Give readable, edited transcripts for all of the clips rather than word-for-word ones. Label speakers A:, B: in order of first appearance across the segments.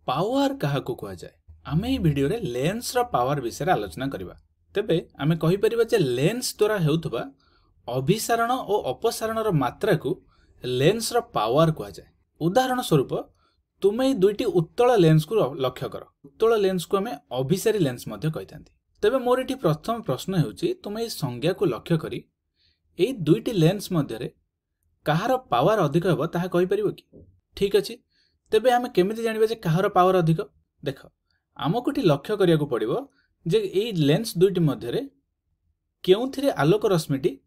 A: Power क्या कह जाए आम ये भिडियो लेंस पावर विषय आलोचना करवा तेबे आमे कहि परिबा जे लेंस द्वारा हेउथबा अभिसारण और अपसारण मात्रा को लेंस पावर कह जाए। उदाहरण स्वरूप तुम्हें दुईटी उत्तल लेंस को लक्ष्य कर। उत्तल लेंस को आमे अभिसारी लेंस मध्य कहि थांती। तेबे मोर एठी प्रथम प्रश्न हेउची तुम्हें संज्ञा को लक्ष्य करी एई दुईटी लेंस मध्य कहार पावर अधिक हेबो ताहा कहि परिबो कि? ठीक अछि, तेबे आमे केमिति जानिबा जे कहार पावर अधिक? देख आमको लक्ष्य करिया को पड़िबो जे एई लेंस दुईटी मध्य केउथिरे आलोक रश्मिटी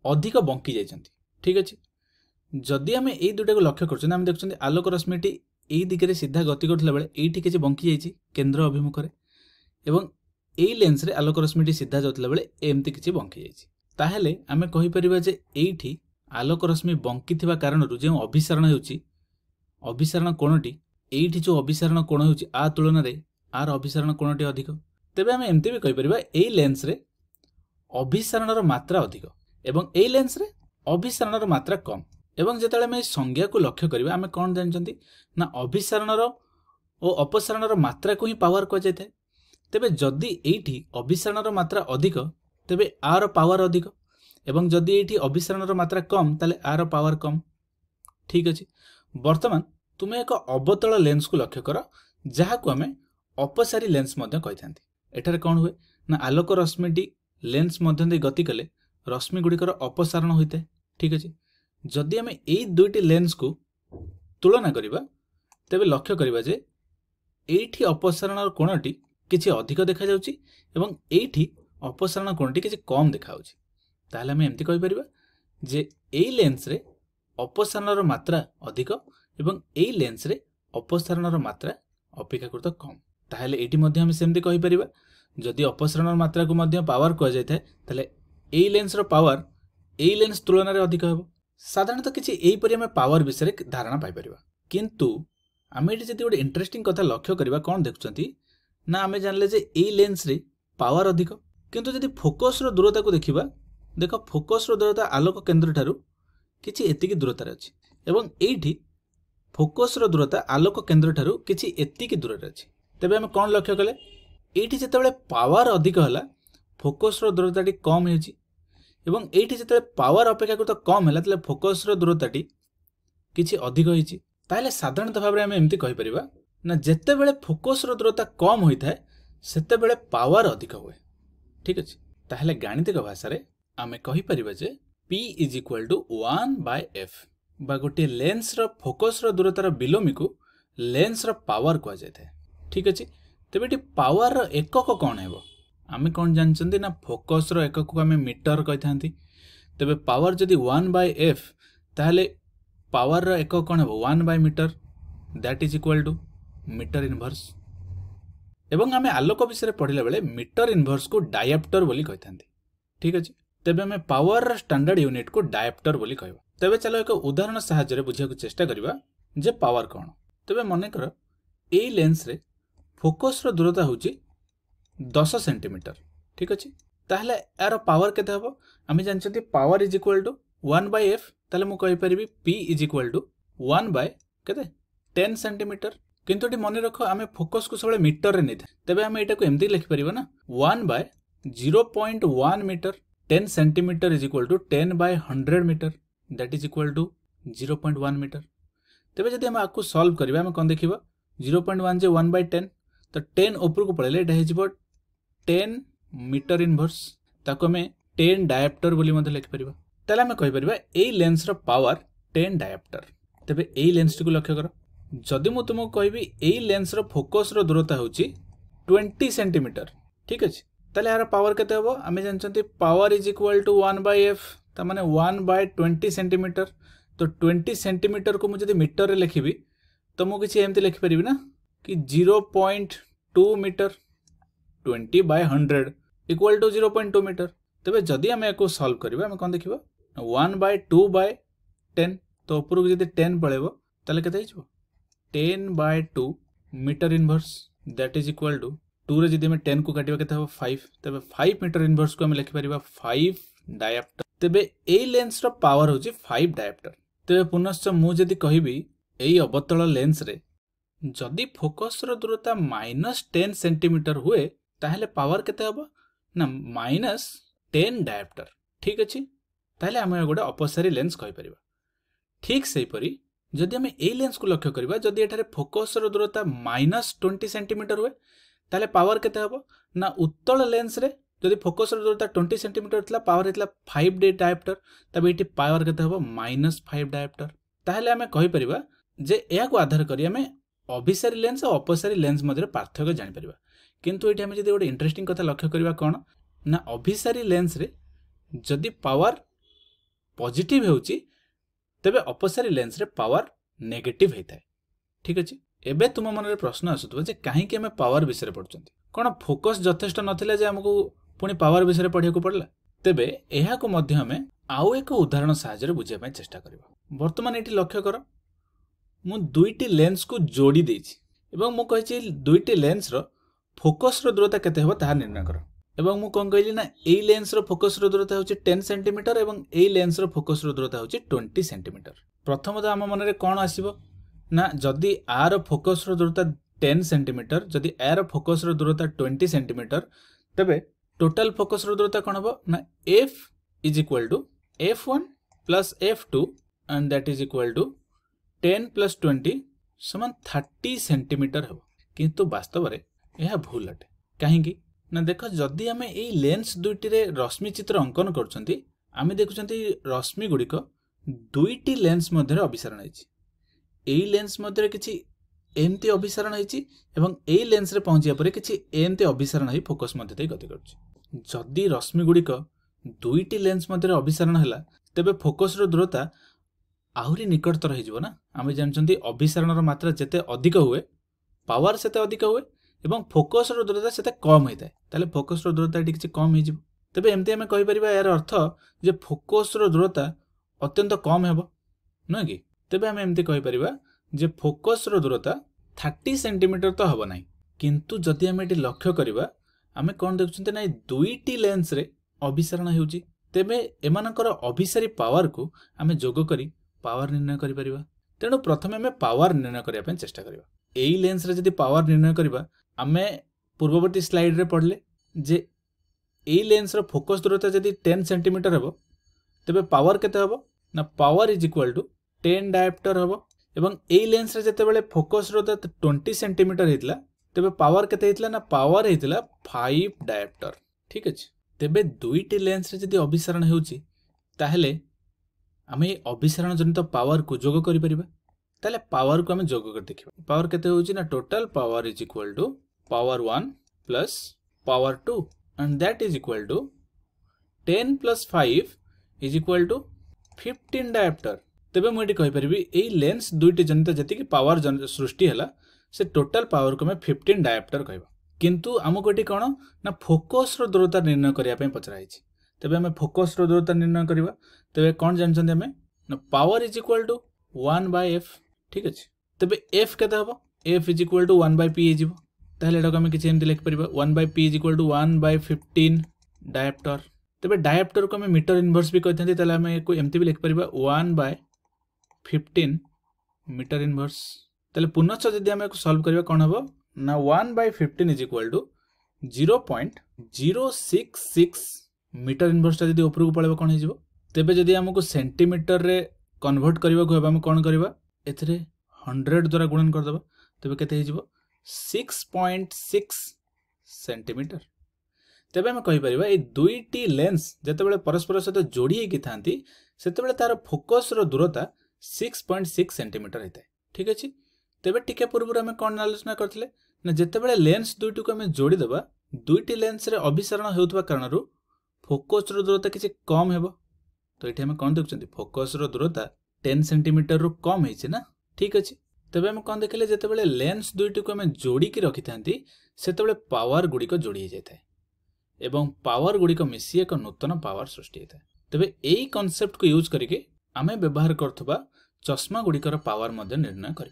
A: अधिक बंकी जाइछन्ति। ठीक अछि, जदि आमे एई दुईटा को लक्ष्य करछन आमे देखछन्ति आलोक रश्मिटी एई दिगरे सीधा गति करथला बेले एइठी किछि बंकी जाइछि केंद्र अभिमुख रे एवं एई लेंस रे आलोक रश्मिटी सीधा जाउथला बेले एमति किछि बंकी जाइछि। ताहेले आमे कहि परिबा जे एइठी आलोक रश्मि बंकी थिबा कारणरु जे अभिसारण हेउछि अभिसारण कोणटी एइठी जो अभिसारण कोण हेउछि आ तुलना रे आर अभिसारण कोणटी अधिक। तेबे आमे एमति भी कहि परिबा एई लेंस रे अभिसारणर मात्रा अधिक एवं एई लेंस रे अभिसारणर मात्रा कम। एवं जेतेले आमे संज्ञा को लक्ष्य करिबा आमे कोन जानचंती ना अभिसारणर और अपसारणर मात्रा को ही पावर कह जाय थाए। तेबे जदि एइठी अभिसारणर मात्रा अधिक तेबे आर पावर अधिक एवं जदि एइठी अभिसारणर मात्रा कम ताले आर पावर कम। ठीक अछि, वर्तमान तुमे एक अवतल लेंस को लक्ष्य कर जहा को आमे अपसारी लेंस मध्य कहि थांती। एठारे कोन हुए ना आलोक रश्मिटी लेंस मध्य दे गति कले रश्मि गुडिकर अपसारण होइते। ठीक अछि, जदि आमे एई दुईटी लेंस को तुलना करिबा तेबे लक्ष्य करिबा जे एइठी अपसारणर कोणटी किछि अधिक देखा जाउछि एवं एइठी अपसारण कोणटी किछि कम देखा जाउछि। ताले आमे एमति कहि परिबा जे एई लेंस रे अपसारणर मात्रा अधिक एवं एई लेंस रे अपसारणर मात्रा अपेक्षाकृत कम। ताहेले एठी मध्ये हम सेमति कहि परिबा जदि अपसारणर मात्रा को मध्ये पावर कह जाय थाए ताले एई लेंस रो पावर एई लेंस तुलना रे अधिक हेबो। साधारणतः किछि एई परि हम पावर विषय धारणा पाइ परिबा, किंतु आमे एठी जदि गोटे इंटरेस्टिंग कथा लक्ष्य करिबा कोन देखुचंती ना आमे जानले जे एई लेंस रे पावर अधिक, किंतु जदि फोकस रो दूरता को देखिबा देख फोकस रो दूरता आलोक केंद्र ठारू किछि एतिकी दूरता रे अछि एवं एइठी फोकस रो दूरता आलोक केंद्र ठारू किछि एतिकी दूर रे अछि। तेबे हम कोन लक्ष्य कले एइठी जेतेबेले पावर अधिक हला फोकस रो दूरताटी कम हेछि एवं एइठी जेतेबेले पावर अपेक्षाकृत कम हला तले फोकस रो दूरताटी किछि अधिक हेछि। ताले साधारणतः भाबरे हम एमति कहि परिबा ना जेतेबेले फोकस रो दूरता कम होइथाय सेतेबेले पावर अधिक होय। ठीक अछि, ताहले गणितिक भाषा रे आमे कहि परिबा जे P = 1/f बा गोटे लेंस रो फोकस रो दूरतार बिलोमी को लेंस रो पावर कह जाय थाए। ठीक अछि, तेबे टी पावर रो एकक कोन हेबो आमे कोन जानचंती ना फोकस रो एकक को आमे मीटर कहि थांती। तेबे पावर जदि 1/f ताहले पावर रो एकक कोन हेबो 1/मीटर that is equal to metre inverse. एवं आमे आलोक विषय पढ़िला बेले मीटर इनवर्स को डायोप्टर बोली कहि थांती। ठीक अछि, तेबे आमे पावर रो स्टैंडर्ड यूनिट को डायोप्टर बोली कहबा। तेबे चलो एक उदाहरण सहायता रे बुझिया को चेष्टा करबा जे पावर कोन। तेबे मने कर एई लेंस रे फोकस रो दूरता होची 10 सेंटीमीटर। ठीक अछि, ताहले यार पावर केते हबो आमे जानछथि power is equal to 1/f ताले मु कहि परिबी P = 1/10 सेंटीमीटर। किंतु एटी मने रखो आमे फोकस को सबले मीटर रे नेथे तेबे आमे एटा को एमति लिखि परिबा ना 1/0.1 metre 10 centimetre is equal to 10/100 metre that is equal to 0.1 metre. तेबे जदि हम आकु सॉल्व करबा हम कोन देखिबा 0.1 जे 1/10 तो 10 ऊपर को पळेले एटा हेजिबो 10 मीटर इनवर्स ताको हमें 10 डायोप्टर बोली मध्ये लिखि परिबा। ताले हम कहि परिबा एई लेंस रो पावर 10 डायोप्टर। तेबे एई लेंस को लक्ष्य करो जदि मु तुमको कहबी एई लेंस रो फोकस रो दूरता होची 20 सेंटीमीटर। ठीक अछि, ताले यार पावर केते हबो आमे जानचंती power is equal to 1/f ता माने 1/20 सेंटीमीटर। तो 20 सेंटीमीटर को मु जदि मीटर रे लिखिबी तो मु किछि एमति लिखि परिबी ना कि 0.2 मीटर 20/100 इक्वल टू 0.2 मीटर। तेबे जदि आमे एको सॉल्व करबा आमे कोन देखिबा 1/2/10 तो ऊपर को जदि 10 पळेबो ताले केते हिजबो 10/2 metre inverse that is equal to 2 रे जदि हम 10 को काटिबा केते हो 5 तेबे 5 मीटर इनवर्स को हम लिखि परिबा 5 डायोप्टर। तेबे एई लेंस रो पावर होची 5 डायोप्टर। तेबे पुनश्च मु जदि कहिबी एई अवतल लेंस रे जदि फोकस रो दूरता -10 सेंटीमीटर हुए ताहले पावर केते हबो ना -10 डायोप्टर। ठीक अछि, ताहले आमे गोटे अपसारी लेंस कहि परिबा। ठीक सेहि परि जदि आमे एई लेंस को लक्ष्य करिबा, जदि एठारे फोकस रो दूरता -20 सेंटीमीटर हुए ताहले पावर केते हबो ना उत्तल लेंस रे जदि फोकस रो दूरता 20 सेंटीमीटर थिला पावर हेतला 5 डायोप्टर, तबे एटी पावर केते हबो -5 डायोप्टर। ताहले आमे कहि परिबा जे एया को आधार करी आमे अभिसारी लेंस और अपसारी लेंस मध्य पार्थक्य जानि परिबा। किंतु एठी आमे जदि गोटे इंटरेस्टिंग कथा लक्ष्य करिबा कोन ना अभिसारी लेंस रे जदि पावर पॉजिटिव हेउची तबे अपसारी लेंस रे पावर नेगेटिव हेताय। ठीक अछि, एबे तुम मन रे प्रश्न आसुतबा जे काहे कि आमे पावर विषय रे पढुचंती, कोन फोकस जथेष्ट नथिला जे हमकु पुनी पावर विषय रे पढिया को पडला। तेबे एहा को मध्य हमें आउ एक उदाहरण सहायता रे बुझिया पय चेष्टा करबा। वर्तमान एठी लक्ष्य कर, मु दुईटी लेंस को जोड़ी देछि एवं मु कहिछि दुईटी लेंस रो फोकस रो दूरता केते हेबो ताहा निर्णय कर। एवं मु कोन कहली ना एई लेंस रो फोकस रो दूरता होछि 10 सेंटीमीटर एवं एई लेंस रो फोकस रो दूरता होछि 20 सेंटीमीटर। प्रथम तो आम मन रे कोन आसीबो ना जदि आर फोकस रो दूरता 10 सेंटीमीटर, जदि आर फोकस रो दूरता 20 सेंटीमीटर, तबे टोटल फोकस रो दूरता कोन हबो ना f is equal to f1 plus f2 and that is equal to 10 plus 20 समान 30 सेंटीमीटर हो। किंतु वास्तव रे यह भूल अटे। कहीं ना देख, जदि आमे एई लेंस दुईटी रे रश्मि चित्र अंकन करछंती, आमे देखुछंती रश्मि गुड़िक दुईटी लेंस मध्य अभिसारण होइछि। एई लेंस मध्य किछि एमती अभिसारण होइछि एवं एई लेंस रे पहुंचिया परे किछि एमती अभिसारण होई फोकस मध्य देई गति करछि। जदि रश्मि गुड़िक दुईटी लेंस मध्य अभिसारण हला तेबे फोकस रो दूरता आहुरी निकटतर हो ना। आम जानते अभिसारण मात्रा जिते अधिक हुए पावर सेते अधिक हुए एवं फोकस रो दूरता सेते कम होता है, ताले फोकस रो दूरता किछि कम हो। तेबे एमती आमे कहि परिबा यार अर्थ जे फोकस रो दूरता अत्यंत कम हेबो न कि। तेबे आमे एमती कहि परिबा जे फोकस रो दूरता 30 सेंटीमीटर तो हबो नाही। किंतु जदि आमे एटी लक्ष्य करिबा आमे कोन देखुछन्ते ना दुईटी लेंस रे अभिसारण हेउची, तेबे एमानकर अभिसारी पावर को आमे जोग करी पावर निर्णय करि परिबा। तेणु प्रथमे आमे पावर निर्णय करिया पे चेष्टा करिबा। एई लेंस रे जदि पावर निर्णय करिबा, आमे पूर्ववर्ती स्लाइड रे पढले जे एई लेंस रो फोकस दूरता जदि 10 सेंटीमीटर हेबो तेबे पावर केते हेबो ना power is equal to 10 dioptre हेबो। एवं एई लेंस रे जते बेले फोकस दूरता 20 सेंटीमीटर हेतला तेबे पावर केते हेतला ना पावर हेतला 5 डायोप्टर। ठीक अछि, तेबे दुईटी लेंस रे जदि अभिसारण हेउची ताहेले आमे अभिसारण जनित पावर को जोग करि परिबा। ताले पावर को आमे जोग कर देखिबा। पावर केते होउची ना total power is equal to power 1 plus power 2 and that is equal to 10 plus 5 is equal to 15 dioptre. तेबे मु एटी कहि परिबी एई लेंस दुईटी जनित जति कि पावर सृष्टि हला से टोटल पावर को आमे 15 डायोप्टर कहबा। किंतु हमको एटी कोन ना फोकस रो दूरता निर्णय करिया पे पचराइछि। तेबे आमे फोकस रो दूरता निर्णय करिबा। तेबे कोन जानछन्ते आमे ना power is equal to 1/f। ठीक अछि, तेबे f केते हबो f is equal to 1/p हे जिवो। ताहले एटा को आमे किछि एमति लिख परिबा 1/p is equal to 1/15 dioptre. तेबे डायोप्टर को आमे मीटर इनवर्स भी कहथांती, ताहले आमे को एमति भी लिख परिबा 1/15 मीटर इनवर्स। ताहले पुनश्च जदि आमे को सॉल्व करिबा कोन हबो ना 1/15 is equal to 0.066 metre inverse जदि ऊपर को पळेबो कोन हे जिवो। तेबे जदि हमको सेंटीमीटर रे कन्वर्ट करबा को हम कोन करबा एथरे 100 द्वारा गुणन कर दबा। तेबे केते हे जिवो 6.6 सेंटीमीटर। तेबे हम कहि परिबा ए दुईटी लेंस जते बेले परस्पर सहित जोड़ी हे कि थांती सेते बेले तार फोकस रो दूरता 6.6 सेंटीमीटर हेतै। ठीक अछि, तेबे टिके पूर्व हम कोन आलोचना करथिले ना जते बेले लेंस दुईटी को हम जोड़ी दबा दुईटी लेंस रे अभिसारण हेउतबा कारणरू फोकस रो दूरता किछि कम हेबो। तो ये हम कौन देखुं फोकस रो दूरता 10 सेंटीमीटर रु कम है ना। ठीक अच्छे, तेज हम कौन देखिले जिते बड़े लेंस दुईटी को आम जोड़िकी रखी था से पावर गुड़िक जोड़ी जाए एवं पावर गुड़िक मिसी एक नूतन पावर सृष्टि होता है। तेबे यही कॉन्सेप्ट को यूज करके आम व्यवहार करथुबा चश्मा गुड़िकर पावर निर्णय कर।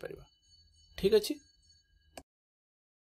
A: ठीक अच्छे।